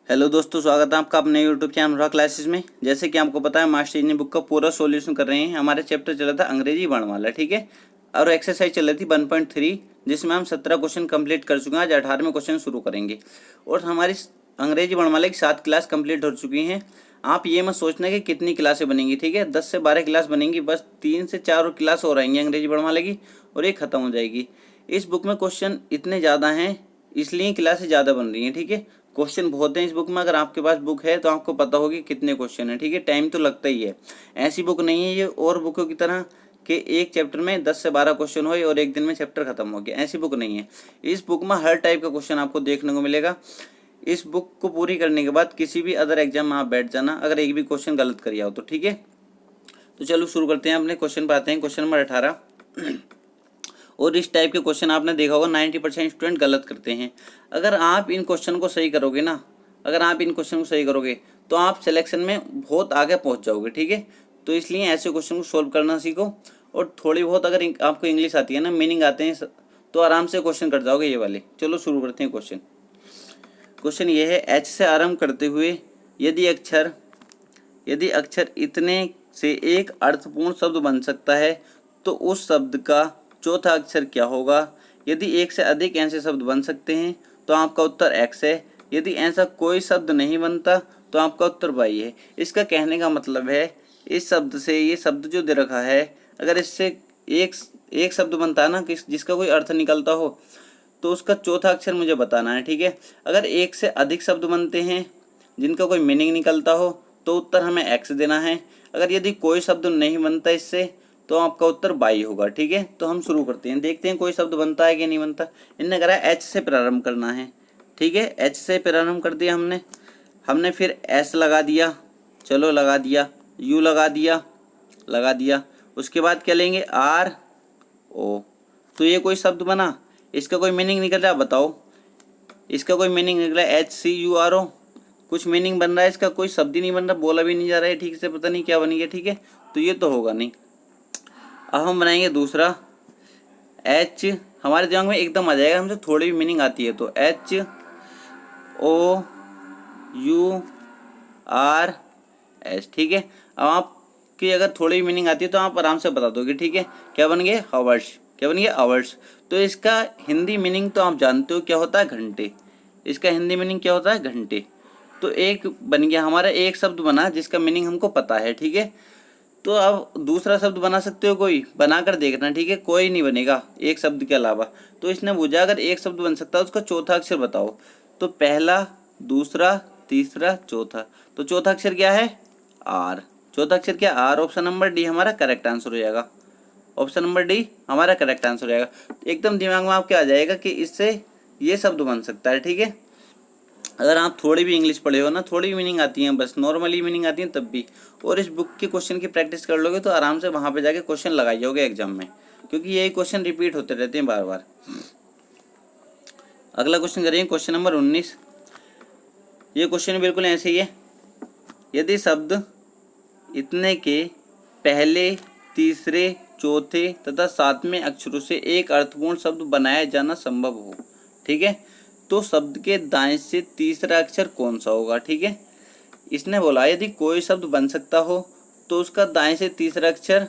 Hello दोस्तों, स्वागत है आपका अपने यूट्यूब चैनल अनुराग क्लासेस में। जैसे कि आपको पता है, मास्टर इंजीनियरिंग बुक का पूरा सॉल्यूशन कर रहे हैं। हमारे चैप्टर चला था अंग्रेजी वर्णमाला, ठीक है। और एक्सरसाइज चल रही थी 1.3, जिसमें हम 17 क्वेश्चन कंप्लीट कर चुके हैं। आज 18वें क्वेश्चन शुरू करेंगे। और हमारी अंग्रेजी वर्णमाला की 7 क्लास कंप्लीट हो चुकी हैं। आप ये मत सोचना कि कितनी क्लासें बनेंगी, ठीक है। 10 से 12 क्लास बनेंगी, बस 3 से 4 और क्लास हो रहेंगी अंग्रेजी वर्णमाला की, और ये खत्म हो जाएगी। इस बुक में क्वेश्चन इतने ज़्यादा हैं, इसलिए क्लासें ज़्यादा बन रही हैं, ठीक है। क्वेश्चन बहुत हैं इस बुक में। अगर आपके पास बुक है तो आपको पता होगी कितने क्वेश्चन हैं, ठीक है। टाइम तो लगता ही है। ऐसी बुक नहीं है ये और बुकों की तरह कि एक चैप्टर में 10 से 12 क्वेश्चन हो और एक दिन में चैप्टर खत्म हो गया। ऐसी बुक नहीं है। इस बुक में हर टाइप का क्वेश्चन आपको देखने को मिलेगा। इस बुक को पूरी करने के बाद किसी भी अदर एग्जाम में आप बैठ जाना, अगर एक भी क्वेश्चन गलत कर आओ तो, ठीक है। तो चलो शुरू करते हैं, अपने क्वेश्चन पर आते हैं। Question number 18। और इस टाइप के क्वेश्चन आपने देखा होगा 90% स्टूडेंट गलत करते हैं। अगर आप इन क्वेश्चन को सही करोगे ना, अगर आप इन क्वेश्चन को सही करोगे तो आप सिलेक्शन में बहुत आगे पहुंच जाओगे, ठीक है। तो इसलिए ऐसे क्वेश्चन को सोल्व करना सीखो। और थोड़ी बहुत अगर आपको इंग्लिश आती है ना, मीनिंग आते हैं, तो आराम से क्वेश्चन कर जाओगे ये वाले। चलो शुरू करते हैं क्वेश्चन। क्वेश्चन ये है, एच से आरंभ करते हुए यदि अक्षर इतने से एक अर्थपूर्ण शब्द बन सकता है तो उस शब्द का चौथा अक्षर क्या होगा। यदि एक से अधिक ऐसे शब्द बन सकते हैं तो आपका उत्तर एक्स है। यदि ऐसा कोई शब्द नहीं बनता तो आपका उत्तर वाई है। इसका कहने का मतलब है, इस शब्द से ये शब्द जो दे रखा है, अगर इससे एक एक शब्द बनता है ना, जिसका कोई अर्थ निकलता हो, तो उसका चौथा अक्षर मुझे बताना है, ठीक है। अगर एक से अधिक शब्द बनते हैं जिनका कोई मीनिंग निकलता हो तो उत्तर हमें एक्स देना है। अगर यदि कोई शब्द नहीं बनता इससे तो आपका उत्तर बाई होगा, ठीक है। तो हम शुरू करते हैं, देखते हैं कोई शब्द बनता है कि नहीं बनता। इनने कहा एच से प्रारंभ करना है, ठीक है। एच से प्रारंभ कर दिया हमने फिर एस लगा दिया, चलो लगा दिया, यू लगा दिया। उसके बाद क्या लेंगे, आर ओ। तो ये कोई शब्द बना, इसका कोई मीनिंग निकल रहा, बताओ। इसका कोई मीनिंग निकला, H C U R O, कुछ मीनिंग बन रहा है। इसका कोई शब्द ही नहीं बन रहा, बोला भी नहीं जा रहा है ठीक से, पता नहीं क्या बन गया, ठीक है। तो ये तो होगा नहीं। अब हम बनाएंगे दूसरा, एच। हमारे दिमाग में एकदम आ जाएगा, हमसे थोड़ी भी मीनिंग आती है तो, H O U R S, ठीक है। अब आपकी अगर थोड़ी मीनिंग आती है तो आप आराम से बता दोगे, ठीक है। क्या बन गए, हावर्स। क्या बन गया, आवर्स। तो इसका हिंदी मीनिंग तो आप जानते हो क्या होता है, घंटे। इसका हिंदी मीनिंग क्या होता है, घंटे। तो एक बन गया हमारा, एक शब्द बना जिसका मीनिंग हमको पता है, ठीक है। तो अब दूसरा शब्द बना सकते हो, कोई बनाकर देखना, ठीक है। कोई नहीं बनेगा एक शब्द के अलावा। तो इसने पूछा अगर एक शब्द बन सकता है उसका चौथा अक्षर बताओ। तो पहला, दूसरा, तीसरा, चौथा। तो चौथा अक्षर क्या है, आर। चौथा अक्षर क्या, आर। ऑप्शन नंबर डी हमारा करेक्ट आंसर हो जाएगा। ऑप्शन नंबर डी हमारा करेक्ट आंसर हो जाएगा। एकदम दिमाग में आपके आ जाएगा कि इससे ये शब्द बन सकता है, ठीक है। अगर आप थोड़ी भी इंग्लिश पढ़े हो ना, थोड़ी मीनिंग आती है, बस नॉर्मली मीनिंग आती है तब भी, और इस बुक के क्वेश्चन की प्रैक्टिस कर लोगे तो आराम से वहाँ पे जाके क्वेश्चन लगाई जाओगे एग्जाम में, क्योंकि यही क्वेश्चन रिपीट होते रहते हैं बार बार। अगला क्वेश्चन करेंगे, क्वेश्चन नंबर 19। ये क्वेश्चन बिल्कुल ऐसे ही है, यदि शब्द इतने के पहले, तीसरे, चौथे तथा सातवें अक्षरों से एक अर्थपूर्ण शब्द बनाया जाना संभव हो, ठीक है। तो शब्द के दाएं से तीसरा अक्षर कौन सा होगा, ठीक है। इसने बोला यदि कोई शब्द बन सकता हो तो उसका दाएं से तीसरा अक्षर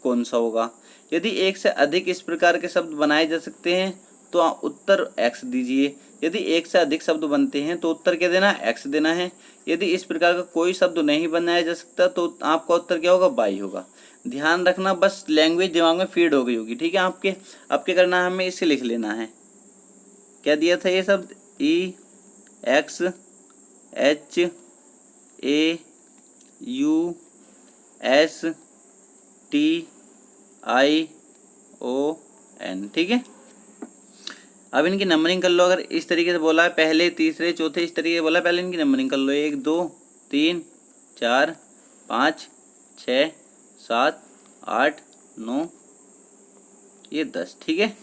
कौन सा होगा। यदि एक से अधिक इस प्रकार के शब्द बनाए जा सकते हैं तो उत्तर एक्स दीजिए। यदि एक से अधिक शब्द बनते हैं तो उत्तर क्या देना, एक्स देना है। यदि इस प्रकार का कोई शब्द नहीं बनाया जा सकता तो आपका उत्तर क्या होगा, बाई होगा। ध्यान रखना, बस लैंग्वेज दिमाग में फीड हो गई होगी, ठीक है। आपके करना है, हमें इसे लिख लेना है। क्या दिया था ये शब्द, E X H A U S T I O N, ठीक है। अब इनकी नंबरिंग कर लो। अगर इस तरीके से बोला है पहले, तीसरे, चौथे, इस तरीके से बोला, पहले इनकी नंबरिंग कर लो, 1 2 3 4 5 6 7 8 9 ये 10, ठीक है।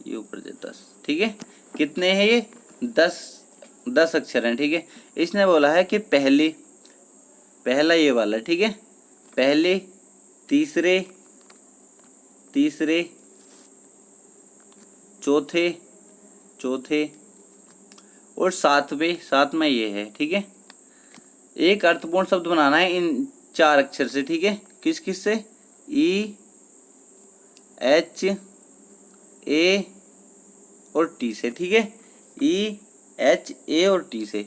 ये ऊपर से 10, ठीक है। कितने हैं ये, 10 अक्षर हैं, ठीक है। इसने बोला है कि पहला ये वाला, ठीक है। पहले, तीसरे, चौथे और साथ में ये है, ठीक है। एक अर्थपूर्ण शब्द बनाना है इन 4 अक्षर से, ठीक है। किस किस से? ई, एच, ए और टी से, ठीक है। ई, एच, ए और टी से।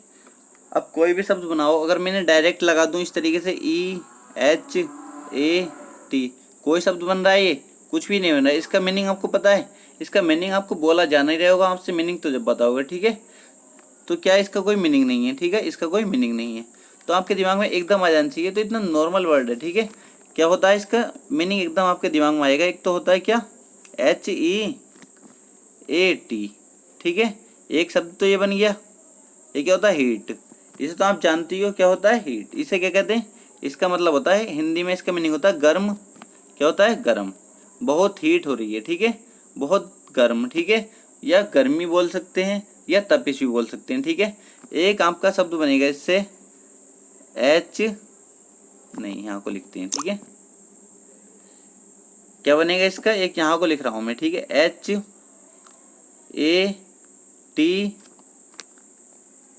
अब कोई भी शब्द बनाओ, अगर मैंने डायरेक्ट लगा दूं इस तरीके से ई, एच, ए, टी, कोई शब्द बन रहा है? ये कुछ भी नहीं बन रहा है। इसका मीनिंग आपको पता है? इसका मीनिंग आपको बोला जाना ही रहेगा, आपसे मीनिंग तो जब बताओगे, ठीक है। तो क्या इसका कोई मीनिंग नहीं है, ठीक है, इसका कोई मीनिंग नहीं है। तो आपके दिमाग में एकदम आ जाना चाहिए। तो इतना नॉर्मल वर्ड है, ठीक है। क्या होता है इसका मीनिंग? एकदम आपके दिमाग में आएगा। एक तो होता है क्या? एच, ई, ए, टी, ठीक है। एक शब्द तो ये बन गया। ये क्या होता है? हीट। इसे तो आप जानती हो क्या होता है? हीट। इसे क्या कहते हैं? इसका मतलब होता है, हिंदी में इसका मीनिंग होता है गर्म। क्या होता है? गर्म। बहुत हीट हो रही है, ठीक है, बहुत गर्म, ठीक है। या गर्मी बोल सकते हैं या तपिश भी बोल सकते हैं, ठीक है। एक आपका शब्द बनेगा इससे, एच, नहीं यहाँ को लिखते हैं, ठीक है। क्या बनेगा इसका? एक यहाँ को लिख रहा हूं मैं, ठीक है, एच, ए, टी,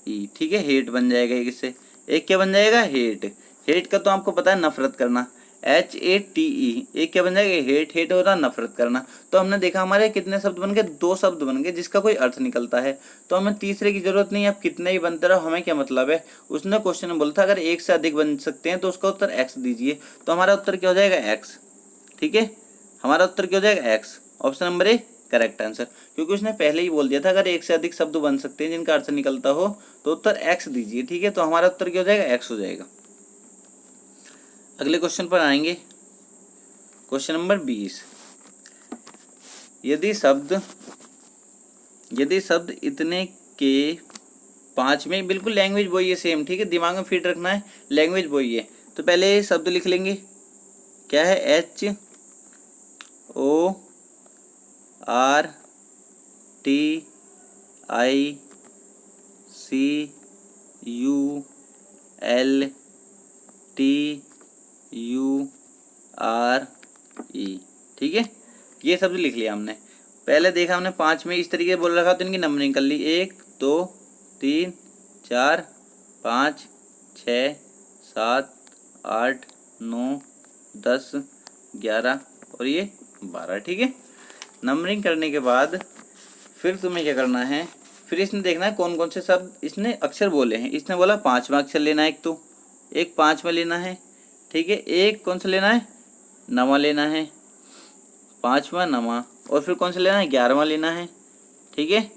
ई, ठीक है। हेट बन जाएगा एक इससे। एक क्या बन जाएगा? हेट। हेट का तो आपको पता है नफरत करना, एच, ए, टी, ई। एक क्या बन जाएगा? हेट। हेट हो रहा नफरत करना। तो हमने देखा हमारे कितने शब्द बन गए? 2 शब्द बन गए जिसका कोई अर्थ निकलता है। तो हमें तीसरे की जरूरत नहीं है। आप कितने ही बनते रहो, हमें क्या मतलब है। उसने क्वेश्चन में बोला था अगर एक से अधिक बन सकते हैं तो उसका उत्तर एक्स दीजिए। तो हमारा उत्तर क्या हो जाएगा? एक्स, ठीक है। हमारा उत्तर क्या हो जाएगा? X. Option number A correct answer. क्योंकि उसने पहले ही बोल दिया था अगर एक से अधिक शब्द बन सकते हैं जिनका अर्थ निकलता हो तो उत्तर एक्स दीजिए, ठीक है। तो हमारा उत्तर क्या हो जाएगा? एक्स हो जाएगा। अगले क्वेश्चन पर आएंगे। Question number 20। यदि शब्द इतने के 5 में, बिल्कुल लैंग्वेज वही है सेम, ठीक है, दिमाग में फिट रखना है, लैंग्वेज वही है। तो पहले शब्द लिख लेंगे। क्या है? H, O, R, T, I, C, U, L, T, U, R, E, ठीक है। ये शब्द लिख लिया हमने। पहले देखा हमने 5 में इस तरीके से बोल रखा तो इनकी नंबरिंग कर ली, 1, 2, 3, 4, 5, 6, 7, 8, 9, 10, 11 और ये 12, ठीक है। नंबरिंग करने के बाद फिर तुम्हें क्या करना है? फिर इसने देखना है कौन कौन से शब्द इसने अक्षर बोले हैं। इसने बोला 5वां अक्षर लेना है, एक 5वां लेना है, ठीक है। एक कौन सा लेना है? नवा लेना है, 5वां नवा। और फिर कौन सा लेना है? 11वां लेना है, ठीक है,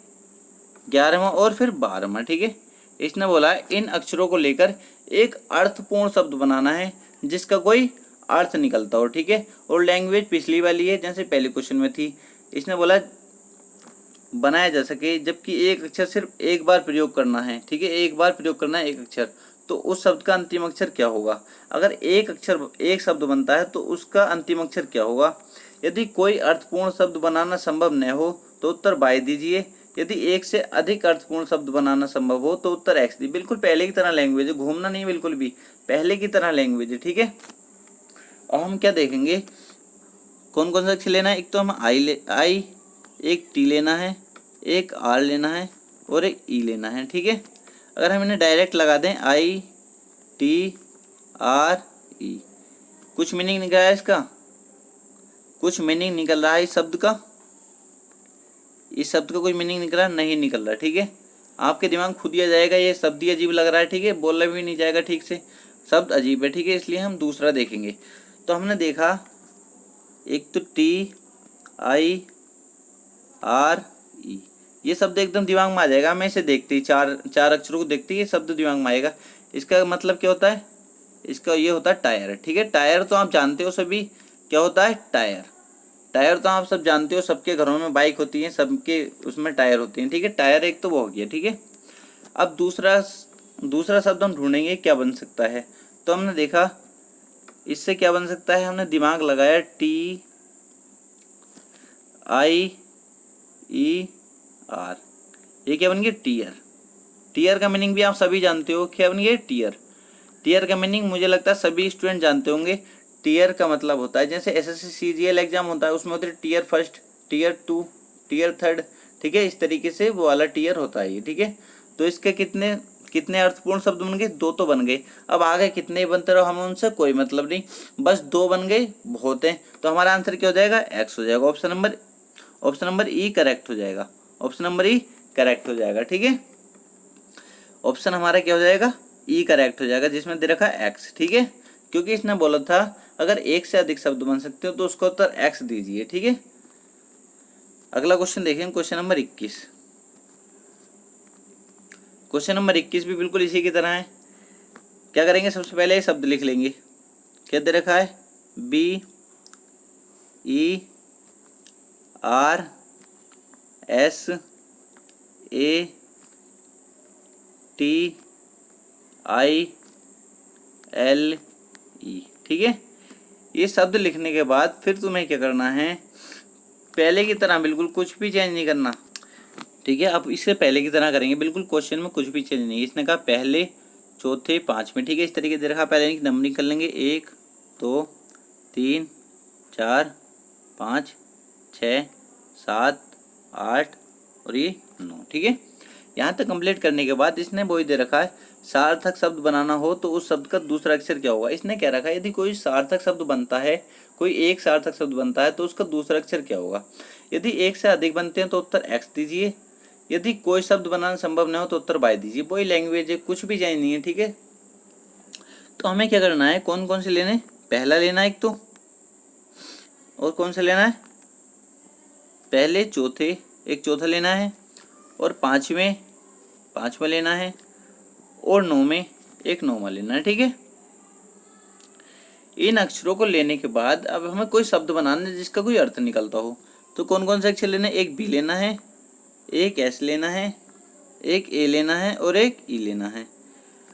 11वां और फिर 12वां, ठीक है। इसने बोला इन अक्षरों को लेकर एक अर्थपूर्ण शब्द बनाना है जिसका कोई अर्थ निकलता हो, ठीक है। और लैंग्वेज पिछली वाली है जैसे पहले क्वेश्चन में थी। इसने बोला बनाया जा सके जबकि एक अक्षर सिर्फ एक बार प्रयोग करना है, ठीक है, एक बार प्रयोग करना है एक अक्षर। तो उस शब्द का अंतिम अक्षर क्या होगा? अगर एक शब्द बनता है तो उसका अंतिम अक्षर क्या होगा? यदि कोई अर्थपूर्ण शब्द बनाना संभव न हो तो उत्तर बाय दीजिए। यदि एक से अधिक अर्थपूर्ण शब्द बनाना संभव हो तो उत्तर एक्स दी। बिल्कुल पहले की तरह लैंग्वेज है, घूमना नहीं, बिल्कुल भी पहले की तरह लैंग्वेज है, ठीक है। अब हम क्या देखेंगे? कौन कौन सा अक्षर लेना है? एक तो हम आई, एक टी लेना है, एक आर लेना है और एक ई लेना है, ठीक है। अगर हम इन्हें डायरेक्ट लगा दें, आई, टी, आर, ई, कुछ मीनिंग निकल रहा है इसका? कुछ मीनिंग निकल रहा है इस शब्द का? इस शब्द का कोई मीनिंग निकल रहा? नहीं निकल रहा, ठीक है। आपके दिमाग खुद ही आ जाएगा ये शब्द ही अजीब लग रहा है, ठीक है, बोलना भी नहीं जाएगा ठीक से, शब्द अजीब है, ठीक है, इसलिए हम दूसरा देखेंगे। तो हमने देखा एक तो टी, आई, आर, ई, ये शब्द एकदम दिमाग में आ जाएगा। मैं इसे देखते ही चार अक्षरों को देखते ही ये शब्द दिमाग में आएगा। इसका मतलब क्या होता है? इसका ये होता है टायर, ठीक है। टायर तो आप जानते हो सभी, क्या होता है टायर? टायर तो आप सब जानते हो, सबके घरों में बाइक होती है, सबके उसमें टायर होते हैं, ठीक है। टायर एक तो वो हो गया, ठीक है। अब दूसरा शब्द हम ढूंढेंगे क्या बन सकता है। तो हमने देखा इससे क्या बन सकता है, हमने दिमाग लगाया, टी, आई, ई, आर, ये क्या बन गया? टीयर। टीयर का मीनिंग भी आप सभी जानते हो, क्या बन गया? टीयर। टीयर का मीनिंग मुझे लगता है सभी स्टूडेंट जानते होंगे। टीयर का मतलब होता है जैसे एसएससी सीजीएल एग्जाम होता है उसमें होते हैं टीयर 1, टीयर 2, टीयर 3, ठीक है, इस तरीके से वो वाला टीयर होता है ये, ठीक है। तो इसके कितने कितने अर्थपूर्ण शब्द बन गए, 2 तो बन गए। अब आगे कितने बनते रहो हमें उनसे कोई मतलब नहीं, बस 2 बन गए बहुत है। तो हमारा आंसर क्या हो जाएगा, एक्स हो जाएगा। ऑप्शन नंबर ई करेक्ट हो जाएगा। ऑप्शन नंबर ई करेक्ट हो जाएगा। ठीक है, ऑप्शन हमारा क्या हो जाएगा, ई करेक्ट हो जाएगा, जिसमें दे रखा है एक्स। ठीक है, क्योंकि इसने बोला था अगर एक से अधिक शब्द बन सकते हो तो उसका उत्तर एक्स दीजिए। ठीक है, अगला क्वेश्चन देखें, क्वेश्चन नंबर 21। क्वेश्चन नंबर 21 भी बिल्कुल इसी की तरह है। क्या करेंगे, सबसे पहले ये शब्द लिख लेंगे। क्या दे रखा है, B E R S A T I L E. ठीक है, ये शब्द लिखने के बाद फिर तुम्हें क्या करना है, पहले की तरह बिल्कुल कुछ भी चेंज नहीं करना। ठीक है, अब इससे पहले की तरह करेंगे, बिल्कुल क्वेश्चन में कुछ भी चेंज नहीं। इसने कहा पहले, चौथे, पांचवें। ठीक है, इस तरीके से देखा, पहले की नंबरिंग कर लेंगे, 1 2 3 4 5 6 7 8 और ये 9। ठीक है, यहाँ तक कंप्लीट करने के बाद इसने वही दे रखा है, सार्थक शब्द बनाना हो तो उस शब्द का दूसरा अक्षर क्या होगा। इसने क्या रखा है, यदि कोई सार्थक शब्द बनता है, कोई एक सार्थक शब्द बनता है तो उसका दूसरा अक्षर क्या होगा। यदि एक से अधिक बनते हैं तो उत्तर एक्स दीजिए, यदि कोई शब्द बनाना संभव न हो तो उत्तर वाई दीजिए। वही लैंग्वेज है, कुछ भी चेंज नहीं है। ठीक है, तो हमें क्या करना है, कौन कौन से लेने, पहला लेना है एक तो, और कौन सा लेना है, पहले चौथे एक चौथा लेना है, और पांचवा लेना है, और 9 में एक 9वां लेना है। ठीक है, इन अक्षरों को लेने के बाद अब हमें कोई शब्द बनाना है जिसका कोई अर्थ निकलता हो। तो कौन कौन से अक्षर लेना है, एक बी लेना है, एक एस लेना है, एक ए लेना है, और एक ई लेना है।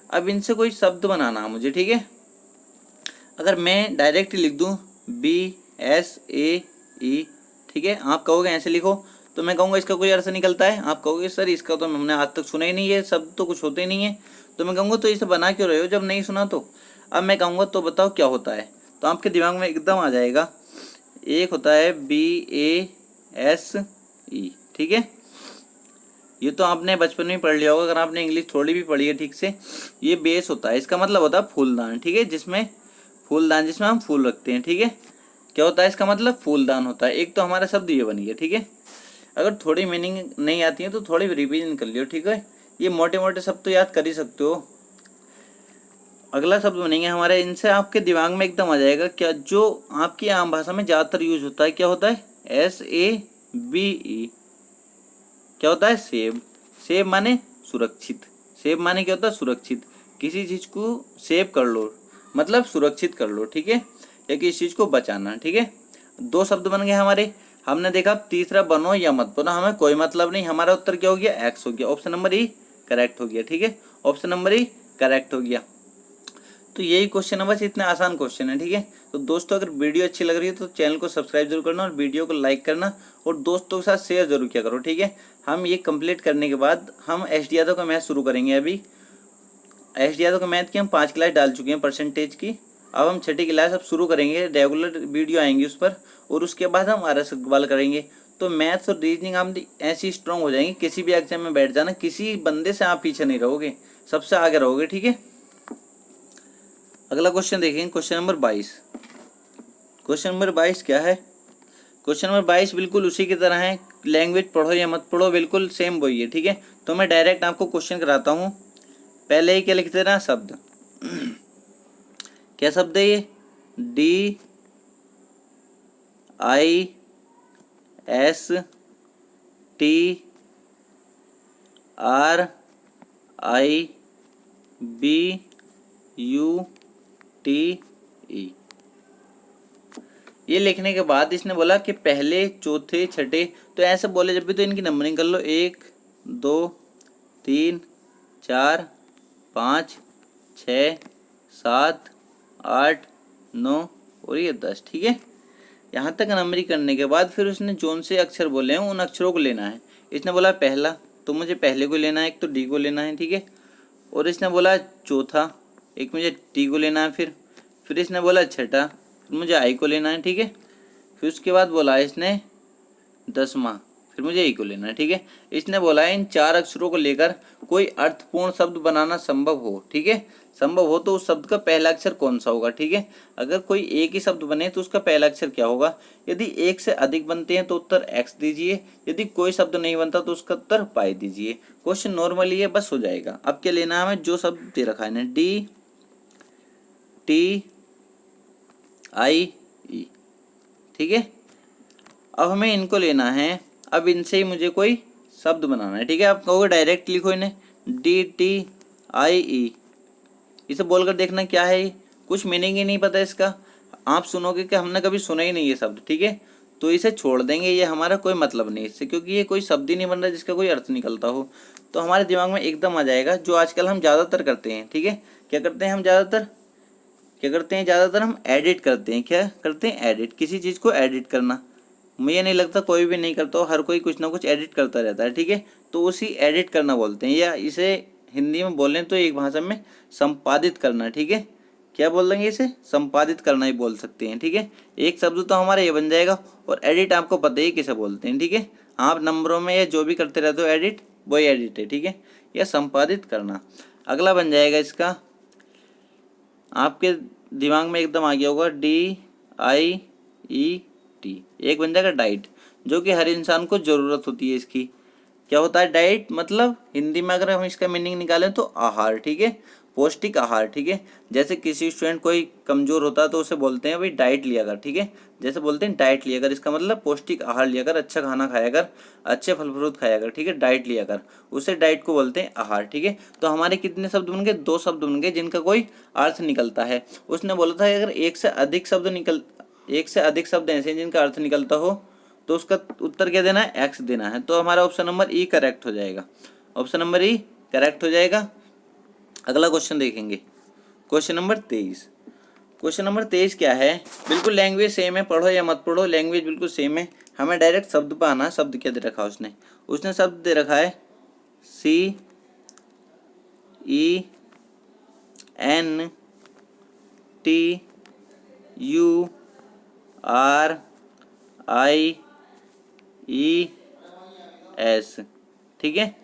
अब इनसे कोई शब्द बनाना है मुझे। ठीक है, अगर मैं डायरेक्ट लिख दूं बी एस ए ई, ठीक है, आप कहोगे ऐसे लिखो, तो मैं कहूँगा इसका कोई अर्थ निकलता है। आप कहोगे सर इसका तो हमने आज तक सुना ही नहीं है, शब्द तो कुछ होते नहीं है। तो मैं कहूँगा तो इसे बना क्यों रहे हो जब नहीं सुना तो। अब मैं कहूँगा तो बताओ क्या होता है, तो आपके दिमाग में एकदम आ जाएगा, एक होता है बी ए एस ई। ठीक है, ये तो आपने बचपन में पढ़ लिया होगा, अगर आपने इंग्लिश थोड़ी भी पढ़ी है ठीक से। ये बेस होता है, इसका मतलब होता है फूलदान। ठीक है, जिसमें फूलदान, जिसमें हम फूल रखते हैं। ठीक है, क्या होता है इसका मतलब, फूलदान होता है। एक तो हमारा शब्द ये बन गया। ठीक है, अगर थोड़ी मीनिंग नहीं आती है तो थोड़ी रिवीजन कर लियो। ठीक है, ये मोटे मोटे शब्द तो याद कर ही सकते हो। अगला शब्द बनेंगे हमारे, इनसे आपके दिमाग में एकदम आ जाएगा क्या, जो आपकी आम भाषा में ज़्यादातर यूज होता है। क्या होता है, SABE। क्या होता है, सेव। सेव माने सुरक्षित। सेव माने क्या होता है, सुरक्षित। किसी चीज़ को सेव कर लो मतलब सुरक्षित कर लो। ठीक है, या किसी चीज़ को बचाना। ठीक है, 2 शब्द बन गए हमारे। हमने देखा तीसरा बनो या मत बनो, हमें कोई मतलब नहीं। हमारा उत्तर क्या हो गया, एक्स हो गया। ऑप्शन नंबर ई करेक्ट हो गया। ठीक है, ऑप्शन नंबर ई करेक्ट हो गया। तो यही क्वेश्चन है, बस इतना आसान क्वेश्चन है। ठीक है, तो दोस्तों अगर वीडियो अच्छी लग रही है तो चैनल को सब्सक्राइब जरूर करना और वीडियो को लाइक करना और दोस्तों के साथ शेयर जरूर किया करो। ठीक है, हम ये कंप्लीट करने के बाद हम एस डी यादव का मैथ शुरू करेंगे। अभी एस डी यादव का मैथ की हम 5 क्लास डाल चुके हैं परसेंटेज की। अब हम 6ठी क्लास अब शुरू करेंगे, रेगुलर वीडियो आएंगी उस पर, और उसके बाद हम RS इकबाल करेंगे। तो मैथ्स और रीजनिंग आप ऐसी स्ट्रांग हो जाएंगे, किसी भी एग्जाम में बैठ जाना, किसी बंदे से आप पीछे नहीं रहोगे, सबसे आगे रहोगे। ठीक है, अगला क्वेश्चन देखेंगे, क्वेश्चन नंबर 22। क्वेश्चन नंबर 22 क्या है, क्वेश्चन नंबर 22 बिल्कुल उसी की तरह है। लैंग्वेज पढ़ो या मत पढ़ो, बिल्कुल सेम वही है। ठीक है, तो मैं डायरेक्ट आपको क्वेश्चन कराता हूँ। पहले ही क्या लिखते ना शब्द क्या शब्द है ये, DISTRIBUTE। ये लिखने के बाद इसने बोला कि पहले, चौथे, छठे, तो ऐसे बोले जब भी तो इनकी नंबरिंग कर लो, 1 2 3 4 5 6 7 8 9 और ये 10। ठीक है, यहाँ तक नंबरिंग करने के बाद फिर उसने जोन से अक्षर बोले हैं उन अक्षरों को लेना है। इसने बोला पहला, तो मुझे पहले को लेना है, एक तो डी को लेना है। ठीक है, और इसने बोला चौथा, एक मुझे टी को लेना है। फिर इसने बोला छठा, फिर मुझे आई को लेना है। ठीक है, फिर उसके बाद बोला इसने 10वां, फिर मुझे ई को लेना है, ठीक है। इसने बोला है इन 4 अक्षरों को लेकर कोई अर्थपूर्ण शब्द बनाना संभव हो, ठीक है। संभव हो तो उस शब्द का पहला अक्षर कौन सा होगा, ठीक है। अगर कोई एक ही शब्द बने तो उसका पहला अक्षर क्या होगा। यदि एक से अधिक बनते हैं तो उत्तर एक्स दीजिए, यदि कोई शब्द नहीं बनता तो उसका उत्तर पाई दीजिए। क्वेश्चन नॉर्मली है, बस हो जाएगा। अब क्या लेना है हमें, जो शब्द दे रखा है ना, डी टी आई ई, ठीक है। अब हमें इनको लेना है, अब इनसे ही मुझे कोई शब्द बनाना है, ठीक है। आप कहोगे डायरेक्ट लिखो इन्हें, डी टी आई ई, इसे बोलकर देखना क्या है ये, कुछ मीनिंग ही नहीं पता इसका। आप सुनोगे कि हमने कभी सुना ही नहीं ये शब्द, ठीक है, तो इसे छोड़ देंगे, ये हमारा कोई मतलब नहीं इससे, क्योंकि ये कोई शब्द ही नहीं बन रहा जिसका कोई अर्थ निकलता हो। तो हमारे दिमाग में एकदम आ जाएगा जो आजकल हम ज़्यादातर करते हैं, ठीक है। क्या करते हैं हम ज़्यादातर, क्या करते हैं ज़्यादातर, हम एडिट करते हैं। क्या करते हैं, एडिट, किसी चीज़ को एडिट करना। मुझे नहीं लगता कोई भी नहीं करता हो, हर कोई कुछ ना कुछ एडिट करता रहता है, ठीक है। तो उसी एडिट करना बोलते हैं, या इसे हिंदी में बोलें तो एक भाषा में संपादित करना, ठीक है। क्या बोल देंगे इसे, संपादित करना ही बोल सकते हैं, ठीक है। एक शब्द तो हमारा ये बन जाएगा, और एडिट आपको पता ही किसे बोलते हैं, ठीक है। आप नंबरों में या जो भी करते रहते हो एडिट, वही एडिट है, ठीक है, या संपादित करना। अगला बन जाएगा इसका, आपके दिमाग में एकदम आ गया होगा, डी आई ई टी, एक बन जाएगा डाइट, जो कि हर इंसान को ज़रूरत होती है इसकी। क्या होता है डाइट, मतलब हिंदी में अगर हम इसका मीनिंग निकालें तो आहार, ठीक है, पौष्टिक आहार, ठीक है। जैसे किसी स्टूडेंट कोई कमज़ोर होता है तो उसे बोलते हैं भाई डाइट लिया कर, ठीक है। जैसे बोलते हैं डाइट लिया कर, इसका मतलब पौष्टिक आहार लिया कर, अच्छा खाना खाया कर, अच्छे फल फ्रूट खाया कर, ठीक है, डाइट लिया कर, उसे डाइट को बोलते हैं आहार, ठीक है। तो हमारे कितने शब्द बन गए, 2 शब्द बन गए जिनका कोई अर्थ निकलता है। उसने बोला था अगर एक से अधिक शब्द ऐसे हैं जिनका अर्थ निकलता हो तो उसका उत्तर क्या देना है, एक्स देना है। तो हमारा ऑप्शन नंबर ई करेक्ट हो जाएगा, ऑप्शन नंबर ई करेक्ट हो जाएगा। अगला क्वेश्चन देखेंगे, क्वेश्चन नंबर 23। क्वेश्चन नंबर 23 क्या है, बिल्कुल लैंग्वेज सेम है, पढ़ो या मत पढ़ो, लैंग्वेज बिल्कुल सेम है। हमें डायरेक्ट शब्द पर आना, शब्द क्या दे रखा है उसने शब्द दे रखा है C E N T U R I E S, ठीक है।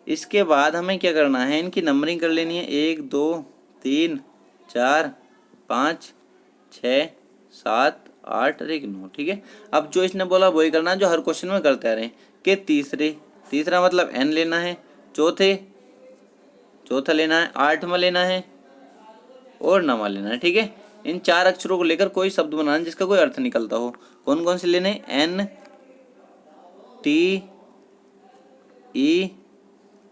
इसके बाद हमें क्या करना है, इनकी नंबरिंग कर लेनी है, 1 2 3 4 5 6 7 8 और 1 9, ठीक है। अब जो इसने बोला वही करना है जो हर क्वेश्चन में करते आ रहे हैं, कि तीसरा मतलब एन लेना है, चौथा लेना है, 8वां लेना है और 9वां लेना है, ठीक है। इन 4 अक्षरों को लेकर कोई शब्द बनाना जिसका कोई अर्थ निकलता हो। कौन कौन से लेने, एन टी ई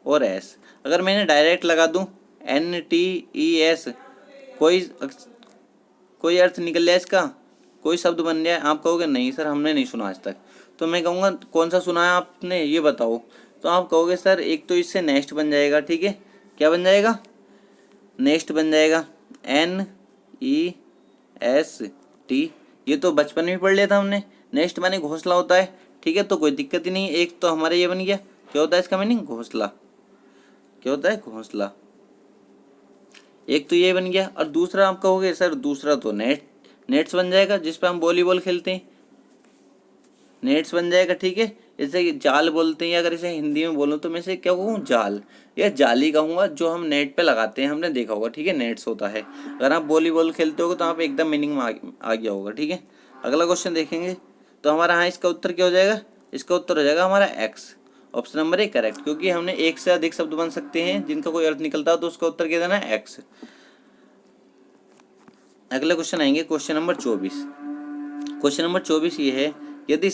और एस। अगर मैंने डायरेक्ट लगा दूं एन टी ई एस, कोई अर्थ निकल जाए इसका, कोई शब्द बन जाए, आप कहोगे नहीं सर हमने नहीं सुना आज तक। तो मैं कहूँगा कौन सा सुना है आपने ये बताओ। तो आप कहोगे सर एक तो इससे नेक्स्ट बन जाएगा, ठीक है। क्या बन जाएगा, नेक्स्ट बन जाएगा, एन ई एस टी, ये तो बचपन में पढ़ लिया था हमने। नेक्स्ट माने घोंसला होता है, ठीक है, तो कोई दिक्कत ही नहीं। एक तो हमारा ये बन गया, क्या होता है इसका मीनिंग, घोंसला, क्या होता है घोंसला, एक तो ये बन गया। और दूसरा आप कहोगे सर दूसरा तो नेट्स बन जाएगा, जिस पे हम वॉलीबॉल खेलते हैं, नेट्स बन जाएगा, ठीक है। जैसे जाल बोलते हैं, या अगर इसे हिंदी में बोलूँ तो मैं इसे क्या कहूँ, जाल या जाली कहूँगा, जो हम नेट पे लगाते हैं, हमने देखा होगा, ठीक है, नेट्स होता है। अगर आप वॉलीबॉल खेलते होगे तो आप एकदम मीनिंग में आ गया होगा, ठीक है। अगला क्वेश्चन देखेंगे तो हमारा यहाँ इसका उत्तर क्या हो जाएगा, इसका उत्तर हो जाएगा हमारा x, option number A correct, क्योंकि हमने एक से अधिक शब्द बन सकते हैं जिनका कोई अर्थ निकलता है तो उसका उत्तर क्या देना है, एक्स। अगला क्वेश्चन आएंगे क्वेश्चन नंबर 24। क्वेश्चन नंबर 24 ये है, यदि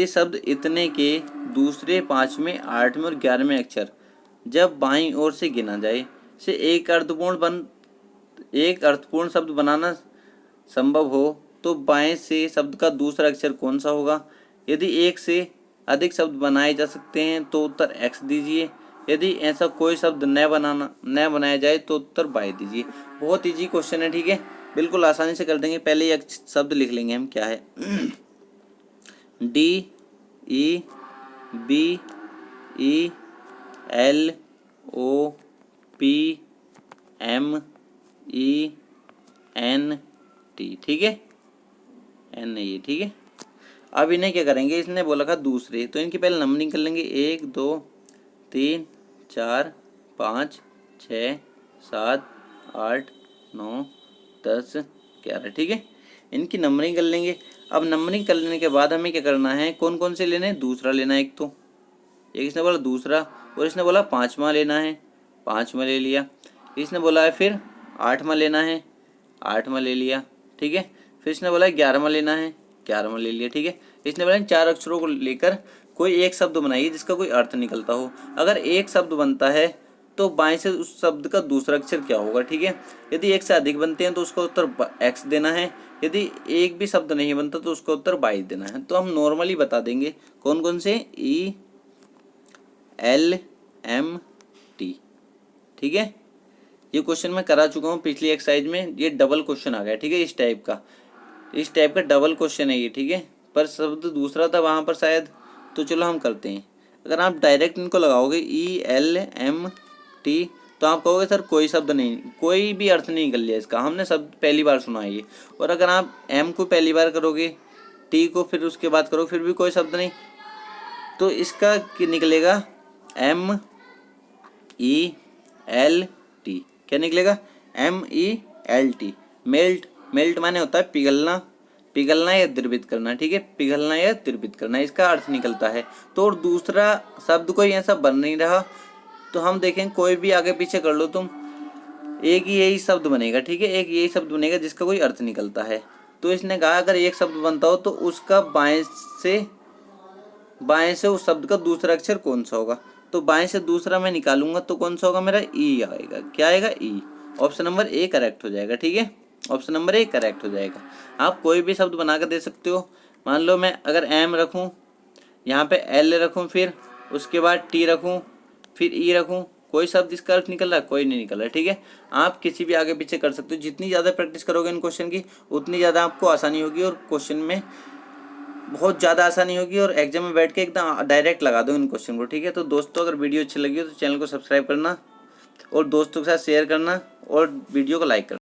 शब्द इतने के दूसरे, 5वें, 8वें और 11वें अक्षर जब बाईं ओर से गिना जाए से एक अर्थपूर्ण शब्द बनाना संभव हो तो बाएं से शब्द का दूसरा अक्षर कौन सा होगा। यदि एक से अधिक शब्द बनाए जा सकते हैं तो उत्तर एक्स दीजिए, यदि ऐसा कोई शब्द न बनाया जाए तो उत्तर वाई दीजिए। बहुत इजी क्वेश्चन है, ठीक है, बिल्कुल आसानी से कर देंगे। पहले ये शब्द लिख लेंगे हम, क्या है, D E B E L O P M E N T, ठीक है, एन नहीं है, ठीक है। अब इन्हें क्या करेंगे, इसने बोला था दूसरे, तो इनकी पहले नंबरिंग कर लेंगे 1 2 3 4 5 6 7 8 9 10 11, ठीक है। इनकी नंबरिंग कर लेंगे। अब नंबरिंग कर लेने के बाद हमें क्या करना है, कौन कौन से लेने हैं, दूसरा लेना है एक, तो एक इसने बोला दूसरा, और इसने बोला पाँचवा लेना है, पाँचवा ले लिया। इसने बोला है फिर आठवां लेना है, आठवां ले लिया, ठीक है। फिर इसने बोला 11वां लेना है, 11वां ले लिया, ठीक है। इसने बोला इन 4 अक्षरों को लेकर कोई एक शब्द बनाइए जिसका कोई अर्थ निकलता हो। अगर एक शब्द बनता है तो बाएं से उस शब्द का दूसरा अक्षर क्या होगा, ठीक है। यदि एक से अधिक बनते हैं तो उसका उत्तर एक्स देना है, यदि एक भी शब्द नहीं बनता तो उसका उत्तर 22 देना है। तो हम नॉर्मली बता देंगे कौन कौन से, ई एल एम टी, ठीक है। ये क्वेश्चन मैं करा चुका हूँ पिछली एक्सरसाइज में, ये डबल क्वेश्चन आ गया, ठीक है। इस टाइप का डबल क्वेश्चन है ये, ठीक है। पर शब्द दूसरा था वहाँ पर शायद, तो चलो हम करते हैं। अगर आप डायरेक्ट इनको लगाओगे ई एल एम टी, तो आप कहोगे सर कोई शब्द नहीं, कोई भी अर्थ नहीं निकल लिया इसका, हमने शब्द पहली बार सुना है ये। और अगर आप एम को पहली बार करोगे, टी को फिर उसके बाद करोगे, फिर भी कोई शब्द नहीं, तो इसका निकलेगा एम ई एल टी। क्या निकलेगा, M E L T, melt. Melt माने होता है पिघलना, पिघलना या द्रवित करना, ठीक है। पिघलना या द्रवित करना इसका अर्थ निकलता है। तो और दूसरा शब्द कोई ऐसा बन नहीं रहा, तो हम देखें कोई भी आगे पीछे कर लो तुम, एक ही यही शब्द बनेगा, ठीक है। एक यही शब्द बनेगा जिसका कोई अर्थ निकलता है। तो इसने कहा अगर एक शब्द बनता हो तो उसका बाएं से उस शब्द का दूसरा अक्षर कौन सा होगा। तो बाएं से दूसरा मैं निकालूंगा तो कौन सा होगा, मेरा ई आएगा। क्या आएगा, ई। ऑप्शन नंबर ए करेक्ट हो जाएगा, ठीक है। ऑप्शन नंबर ए करेक्ट हो जाएगा। आप कोई भी शब्द बना कर दे सकते हो। मान लो मैं अगर एम रखूँ, यहाँ पे एल रखूँ, फिर उसके बाद टी रखूँ, फिर ई रखूँ, कोई शब्द इसका अर्थ निकल रहा है, कोई नहीं निकल रहा, ठीक है। आप किसी भी आगे पीछे कर सकते हो। जितनी ज़्यादा प्रैक्टिस करोगे इन क्वेश्चन की उतनी ज़्यादा आपको आसानी होगी, और क्वेश्चन में बहुत ज़्यादा आसानी होगी, और एग्जाम में बैठ के एकदम डायरेक्ट लगा दो इन क्वेश्चन को, ठीक है। तो दोस्तों अगर वीडियो अच्छी लगी हो तो चैनल को सब्सक्राइब करना, और दोस्तों के साथ शेयर करना, और वीडियो को लाइक करना।